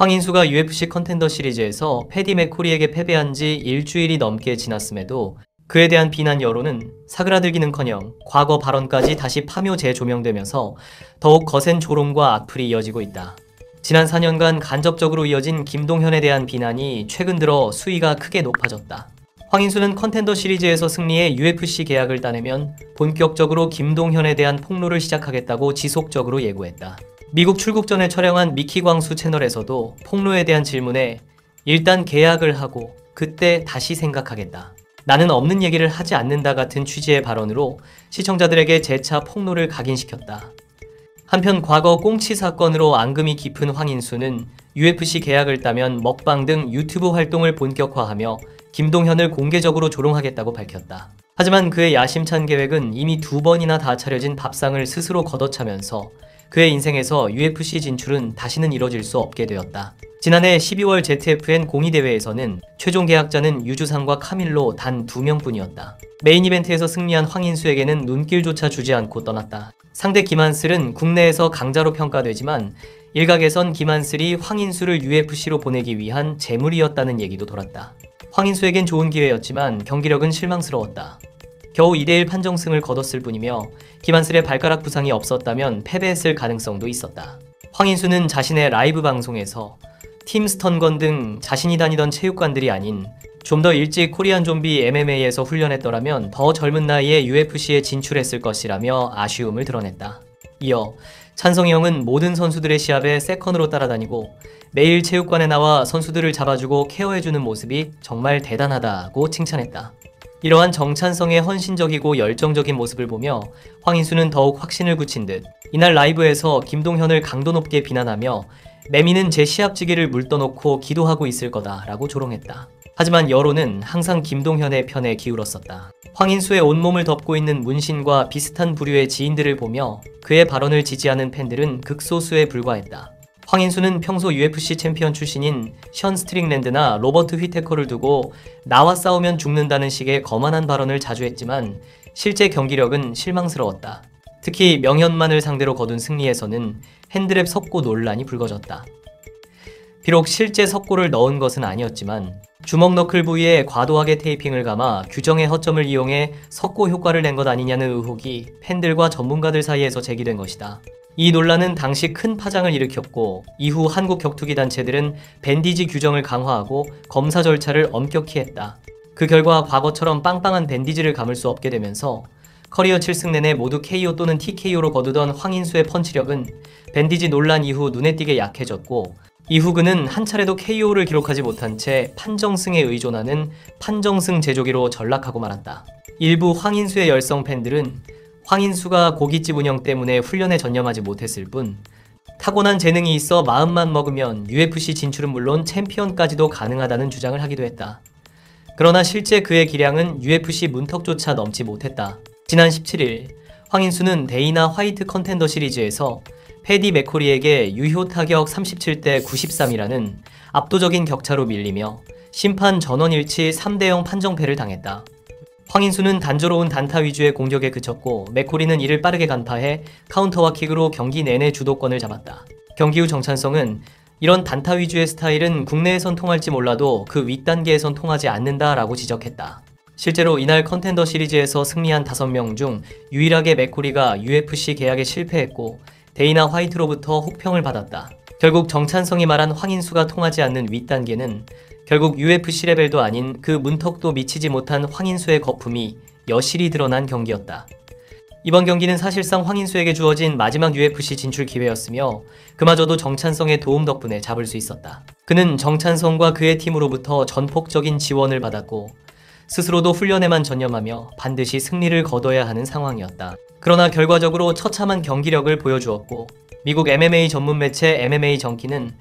황인수가 UFC 컨텐더 시리즈에서 패디 맥코리에게 패배한 지 일주일이 넘게 지났음에도 그에 대한 비난 여론은 사그라들기는커녕 과거 발언까지 다시 파묘 재조명되면서 더욱 거센 조롱과 악플이 이어지고 있다. 지난 4년간 간접적으로 이어진 김동현에 대한 비난이 최근 들어 수위가 크게 높아졌다. 황인수는 컨텐더 시리즈에서 승리해 UFC 계약을 따내면 본격적으로 김동현에 대한 폭로를 시작하겠다고 지속적으로 예고했다. 미국 출국 전에 촬영한 미키 광수 채널에서도 폭로에 대한 질문에 일단 계약을 하고 그때 다시 생각하겠다. 나는 없는 얘기를 하지 않는다 같은 취지의 발언으로 시청자들에게 재차 폭로를 각인시켰다. 한편 과거 꽁치 사건으로 앙금이 깊은 황인수는 UFC 계약을 따면 먹방 등 유튜브 활동을 본격화하며 김동현을 공개적으로 조롱하겠다고 밝혔다. 하지만 그의 야심찬 계획은 이미 2번이나 다 차려진 밥상을 스스로 걷어차면서 그의 인생에서 UFC 진출은 다시는 이뤄질 수 없게 되었다. 지난해 12월 ZFN 공의대회에서는 최종 계약자는 유주상과 카밀로 단 2명뿐이었다. 메인 이벤트에서 승리한 황인수에게는 눈길조차 주지 않고 떠났다. 상대 김한슬은 국내에서 강자로 평가되지만 일각에선 김한슬이 황인수를 UFC로 보내기 위한 재물이었다는 얘기도 돌았다. 황인수에겐 좋은 기회였지만 경기력은 실망스러웠다. 겨우 2대1 판정승을 거뒀을 뿐이며 김한슬의 발가락 부상이 없었다면 패배했을 가능성도 있었다. 황인수는 자신의 라이브 방송에서 팀 스턴건 등 자신이 다니던 체육관들이 아닌 좀 더 일찍 코리안 좀비 MMA에서 훈련했더라면 더 젊은 나이에 UFC에 진출했을 것이라며 아쉬움을 드러냈다. 이어 찬성이 형은 모든 선수들의 시합에 세컨으로 따라다니고 매일 체육관에 나와 선수들을 잡아주고 케어해주는 모습이 정말 대단하다고 칭찬했다. 이러한 정찬성의 헌신적이고 열정적인 모습을 보며 황인수는 더욱 확신을 굳힌 듯 이날 라이브에서 김동현을 강도 높게 비난하며 매미는 제 시합지기를 물떠놓고 기도하고 있을 거다 라고 조롱했다. 하지만 여론은 항상 김동현의 편에 기울었었다. 황인수의 온몸을 덮고 있는 문신과 비슷한 부류의 지인들을 보며 그의 발언을 지지하는 팬들은 극소수에 불과했다. 황인수는 평소 UFC 챔피언 출신인 션 스트링랜드나 로버트 휘테커를 두고 나와 싸우면 죽는다는 식의 거만한 발언을 자주 했지만 실제 경기력은 실망스러웠다. 특히 명현만을 상대로 거둔 승리에서는 핸드랩 석고 논란이 불거졌다. 비록 실제 석고를 넣은 것은 아니었지만 주먹 너클 부위에 과도하게 테이핑을 감아 규정의 허점을 이용해 석고 효과를 낸 것 아니냐는 의혹이 팬들과 전문가들 사이에서 제기된 것이다. 이 논란은 당시 큰 파장을 일으켰고 이후 한국 격투기 단체들은 밴디지 규정을 강화하고 검사 절차를 엄격히 했다. 그 결과 과거처럼 빵빵한 밴디지를 감을 수 없게 되면서 커리어 7승 내내 모두 KO 또는 TKO로 거두던 황인수의 펀치력은 밴디지 논란 이후 눈에 띄게 약해졌고 이후 그는 한 차례도 KO를 기록하지 못한 채 판정승에 의존하는 판정승 제조기로 전락하고 말았다. 일부 황인수의 열성 팬들은 황인수가 고깃집 운영 때문에 훈련에 전념하지 못했을 뿐 타고난 재능이 있어 마음만 먹으면 UFC 진출은 물론 챔피언까지도 가능하다는 주장을 하기도 했다. 그러나 실제 그의 기량은 UFC 문턱조차 넘지 못했다. 지난 17일 황인수는 데이나 화이트 컨텐더 시리즈에서 패디 맥코리에게 유효 타격 37대 93이라는 압도적인 격차로 밀리며 심판 전원일치 3대0 판정패를 당했다. 황인수는 단조로운 단타 위주의 공격에 그쳤고 맥코리는 이를 빠르게 간파해 카운터와 킥으로 경기 내내 주도권을 잡았다. 경기 후 정찬성은 이런 단타 위주의 스타일은 국내에선 통할지 몰라도 그 윗단계에선 통하지 않는다라고 지적했다. 실제로 이날 컨텐더 시리즈에서 승리한 5명 중 유일하게 맥코리가 UFC 계약에 실패했고 데이나 화이트로부터 혹평을 받았다. 결국 정찬성이 말한 황인수가 통하지 않는 윗단계는 결국 UFC 레벨도 아닌 그 문턱도 미치지 못한 황인수의 거품이 여실히 드러난 경기였다. 이번 경기는 사실상 황인수에게 주어진 마지막 UFC 진출 기회였으며 그마저도 정찬성의 도움 덕분에 잡을 수 있었다. 그는 정찬성과 그의 팀으로부터 전폭적인 지원을 받았고 스스로도 훈련에만 전념하며 반드시 승리를 거둬야 하는 상황이었다. 그러나 결과적으로 처참한 경기력을 보여주었고 미국 MMA 전문 매체 MMA 정키는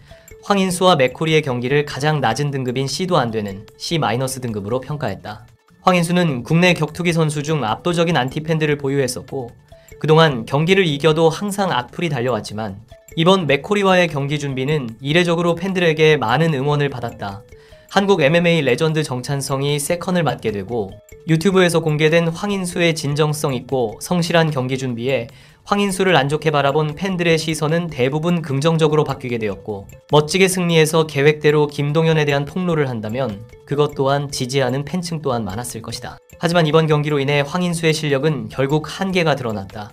황인수와 맥코리의 경기를 가장 낮은 등급인 C도 안 되는 C- 등급으로 평가했다. 황인수는 국내 격투기 선수 중 압도적인 안티팬들을 보유했었고 그동안 경기를 이겨도 항상 악플이 달려왔지만 이번 맥코리와의 경기 준비는 이례적으로 팬들에게 많은 응원을 받았다. 한국 MMA 레전드 정찬성이 세컨을 맡게 되고 유튜브에서 공개된 황인수의 진정성 있고 성실한 경기 준비에 황인수를 안 좋게 바라본 팬들의 시선은 대부분 긍정적으로 바뀌게 되었고, 멋지게 승리해서 계획대로 김동현에 대한 폭로를 한다면 그것 또한 지지하는 팬층 또한 많았을 것이다. 하지만 이번 경기로 인해 황인수의 실력은 결국 한계가 드러났다.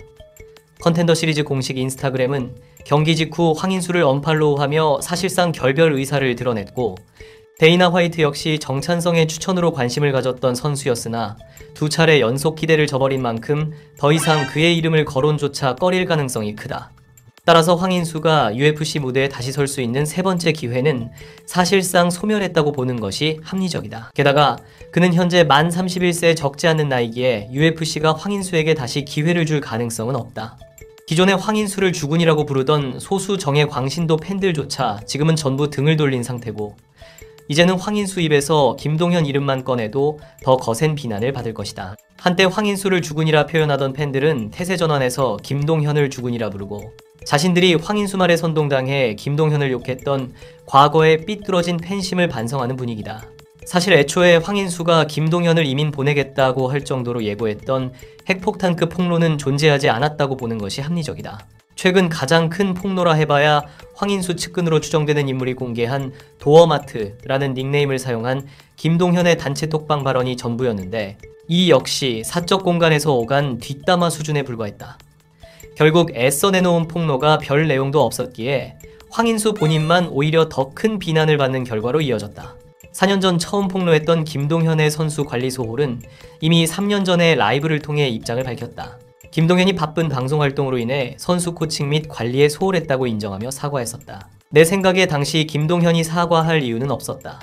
컨텐더 시리즈 공식 인스타그램은 경기 직후 황인수를 언팔로우하며 사실상 결별 의사를 드러냈고, 데이나 화이트 역시 정찬성의 추천으로 관심을 가졌던 선수였으나 두 차례 연속 기대를 저버린 만큼 더 이상 그의 이름을 거론조차 꺼릴 가능성이 크다. 따라서 황인수가 UFC 무대에 다시 설 수 있는 세 번째 기회는 사실상 소멸했다고 보는 것이 합리적이다. 게다가 그는 현재 만 31세 적지 않은 나이기에 UFC가 황인수에게 다시 기회를 줄 가능성은 없다. 기존에 황인수를 주군이라고 부르던 소수 정예 광신도 팬들조차 지금은 전부 등을 돌린 상태고, 이제는 황인수 입에서 김동현 이름만 꺼내도 더 거센 비난을 받을 것이다. 한때 황인수를 주군이라 표현하던 팬들은 태세전환해서 김동현을 주군이라 부르고, 자신들이 황인수 말에 선동당해 김동현을 욕했던 과거의 삐뚤어진 팬심을 반성하는 분위기다. 사실 애초에 황인수가 김동현을 이민 보내겠다고 할 정도로 예고했던 핵폭탄급 폭로는 존재하지 않았다고 보는 것이 합리적이다. 최근 가장 큰 폭로라 해봐야 황인수 측근으로 추정되는 인물이 공개한 도어마트라는 닉네임을 사용한 김동현의 단체 톡방 발언이 전부였는데, 이 역시 사적 공간에서 오간 뒷담화 수준에 불과했다. 결국 애써 내놓은 폭로가 별 내용도 없었기에 황인수 본인만 오히려 더 큰 비난을 받는 결과로 이어졌다. 4년 전 처음 폭로했던 김동현의 선수 관리 소홀은 이미 3년 전에 라이브를 통해 입장을 밝혔다. 김동현이 바쁜 방송 활동으로 인해 선수 코칭 및 관리에 소홀했다고 인정하며 사과했었다. 내 생각에 당시 김동현이 사과할 이유는 없었다.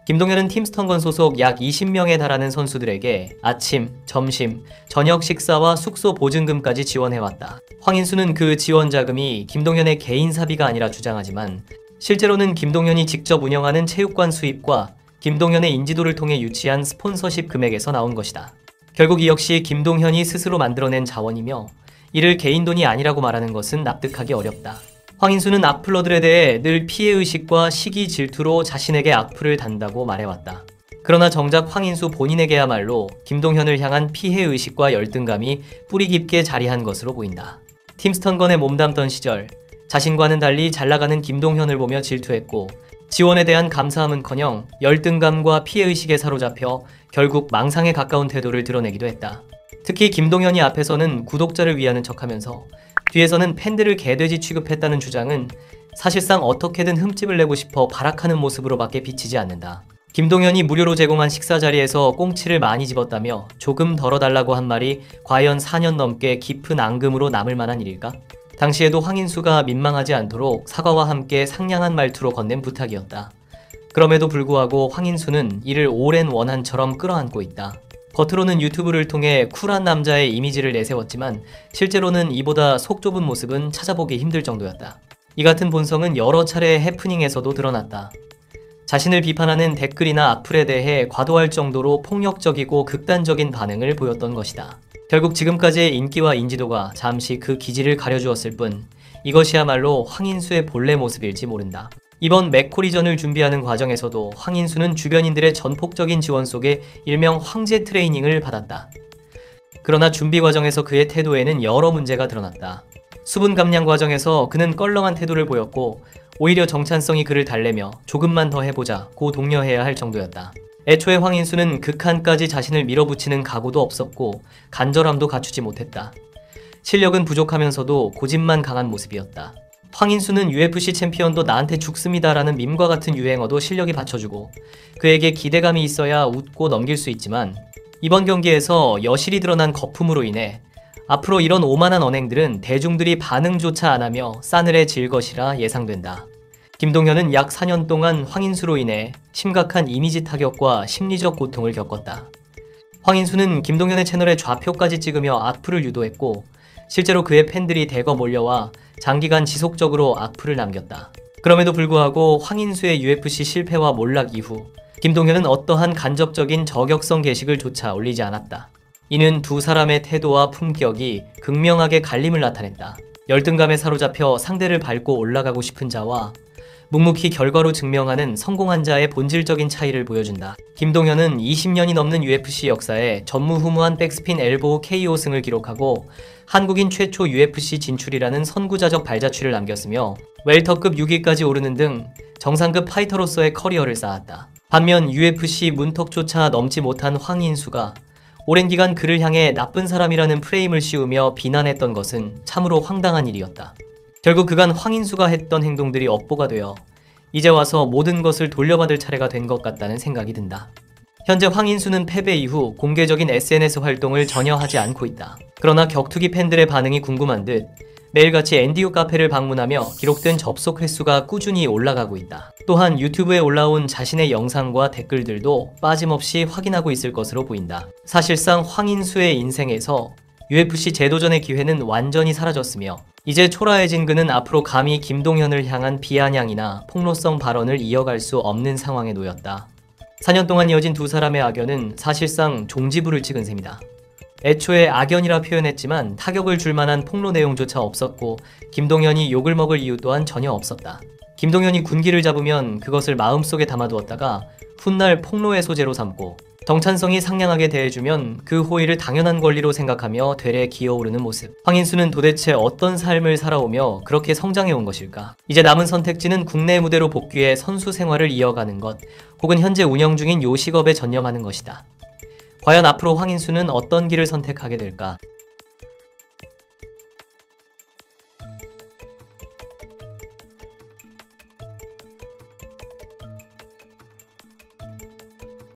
김동현은 팀스턴건 소속 약 20명에 달하는 선수들에게 아침, 점심, 저녁 식사와 숙소 보증금까지 지원해왔다. 황인수는 그 지원 자금이 김동현의 개인 사비가 아니라 주장하지만, 실제로는 김동현이 직접 운영하는 체육관 수입과 김동현의 인지도를 통해 유치한 스폰서십 금액에서 나온 것이다. 결국 이 역시 김동현이 스스로 만들어낸 자원이며, 이를 개인 돈이 아니라고 말하는 것은 납득하기 어렵다. 황인수는 악플러들에 대해 늘 피해의식과 시기 질투로 자신에게 악플을 단다고 말해왔다. 그러나 정작 황인수 본인에게야말로 김동현을 향한 피해의식과 열등감이 뿌리 깊게 자리한 것으로 보인다. 팀스턴건에 몸담던 시절, 자신과는 달리 잘나가는 김동현을 보며 질투했고, 지원에 대한 감사함은커녕 열등감과 피해의식에 사로잡혀 결국 망상에 가까운 태도를 드러내기도 했다. 특히 김동현이 앞에서는 구독자를 위하는 척하면서 뒤에서는 팬들을 개돼지 취급했다는 주장은 사실상 어떻게든 흠집을 내고 싶어 발악하는 모습으로밖에 비치지 않는다. 김동현이 무료로 제공한 식사 자리에서 꽁치를 많이 집었다며 조금 덜어달라고 한 말이 과연 4년 넘게 깊은 앙금으로 남을 만한 일일까? 당시에도 황인수가 민망하지 않도록 사과와 함께 상냥한 말투로 건넨 부탁이었다. 그럼에도 불구하고 황인수는 이를 오랜 원한처럼 끌어안고 있다. 겉으로는 유튜브를 통해 쿨한 남자의 이미지를 내세웠지만 실제로는 이보다 속 좁은 모습은 찾아보기 힘들 정도였다. 이 같은 본성은 여러 차례 해프닝에서도 드러났다. 자신을 비판하는 댓글이나 악플에 대해 과도할 정도로 폭력적이고 극단적인 반응을 보였던 것이다. 결국 지금까지의 인기와 인지도가 잠시 그 기질을 가려주었을 뿐, 이것이야말로 황인수의 본래 모습일지 모른다. 이번 맥코리전을 준비하는 과정에서도 황인수는 주변인들의 전폭적인 지원 속에 일명 황제 트레이닝을 받았다. 그러나 준비 과정에서 그의 태도에는 여러 문제가 드러났다. 수분 감량 과정에서 그는 껄렁한 태도를 보였고, 오히려 정찬성이 그를 달래며 조금만 더 해보자 고 독려해야 할 정도였다. 애초에 황인수는 극한까지 자신을 밀어붙이는 각오도 없었고 간절함도 갖추지 못했다. 실력은 부족하면서도 고집만 강한 모습이었다. 황인수는 UFC 챔피언도 나한테 죽습니다라는 밈과 같은 유행어도 실력이 받쳐주고 그에게 기대감이 있어야 웃고 넘길 수 있지만, 이번 경기에서 여실히 드러난 거품으로 인해 앞으로 이런 오만한 언행들은 대중들이 반응조차 안하며 싸늘해질 것이라 예상된다. 김동현은 약 4년 동안 황인수로 인해 심각한 이미지 타격과 심리적 고통을 겪었다. 황인수는 김동현의 채널에 좌표까지 찍으며 악플을 유도했고, 실제로 그의 팬들이 대거 몰려와 장기간 지속적으로 악플을 남겼다. 그럼에도 불구하고 황인수의 UFC 실패와 몰락 이후 김동현은 어떠한 간접적인 저격성 게시글 조차 올리지 않았다. 이는 두 사람의 태도와 품격이 극명하게 갈림을 나타냈다. 열등감에 사로잡혀 상대를 밟고 올라가고 싶은 자와 묵묵히 결과로 증명하는 성공한 자의 본질적인 차이를 보여준다. 김동현은 20년이 넘는 UFC 역사에 전무후무한 백스핀 엘보우 KO승을 기록하고 한국인 최초 UFC 진출이라는 선구자적 발자취를 남겼으며 웰터급 6위까지 오르는 등 정상급 파이터로서의 커리어를 쌓았다. 반면 UFC 문턱조차 넘지 못한 황인수가 오랜 기간 그를 향해 나쁜 사람이라는 프레임을 씌우며 비난했던 것은 참으로 황당한 일이었다. 결국 그간 황인수가 했던 행동들이 업보가 되어 이제 와서 모든 것을 돌려받을 차례가 된 것 같다는 생각이 든다. 현재 황인수는 패배 이후 공개적인 SNS 활동을 전혀 하지 않고 있다. 그러나 격투기 팬들의 반응이 궁금한 듯 매일같이 앤디우 카페를 방문하며 기록된 접속 횟수가 꾸준히 올라가고 있다. 또한 유튜브에 올라온 자신의 영상과 댓글들도 빠짐없이 확인하고 있을 것으로 보인다. 사실상 황인수의 인생에서 UFC 재도전의 기회는 완전히 사라졌으며 이제 초라해진 그는 앞으로 감히 김동현을 향한 비아냥이나 폭로성 발언을 이어갈 수 없는 상황에 놓였다. 4년 동안 이어진 두 사람의 악연은 사실상 종지부를 찍은 셈이다. 애초에 악연이라 표현했지만 타격을 줄 만한 폭로 내용조차 없었고 김동현이 욕을 먹을 이유 또한 전혀 없었다. 김동현이 군기를 잡으면 그것을 마음속에 담아두었다가 훗날 폭로의 소재로 삼고 정찬성이 상냥하게 대해주면 그 호의를 당연한 권리로 생각하며 되레 기어오르는 모습. 황인수는 도대체 어떤 삶을 살아오며 그렇게 성장해온 것일까? 이제 남은 선택지는 국내 무대로 복귀해 선수 생활을 이어가는 것, 혹은 현재 운영 중인 요식업에 전념하는 것이다. 과연 앞으로 황인수는 어떤 길을 선택하게 될까?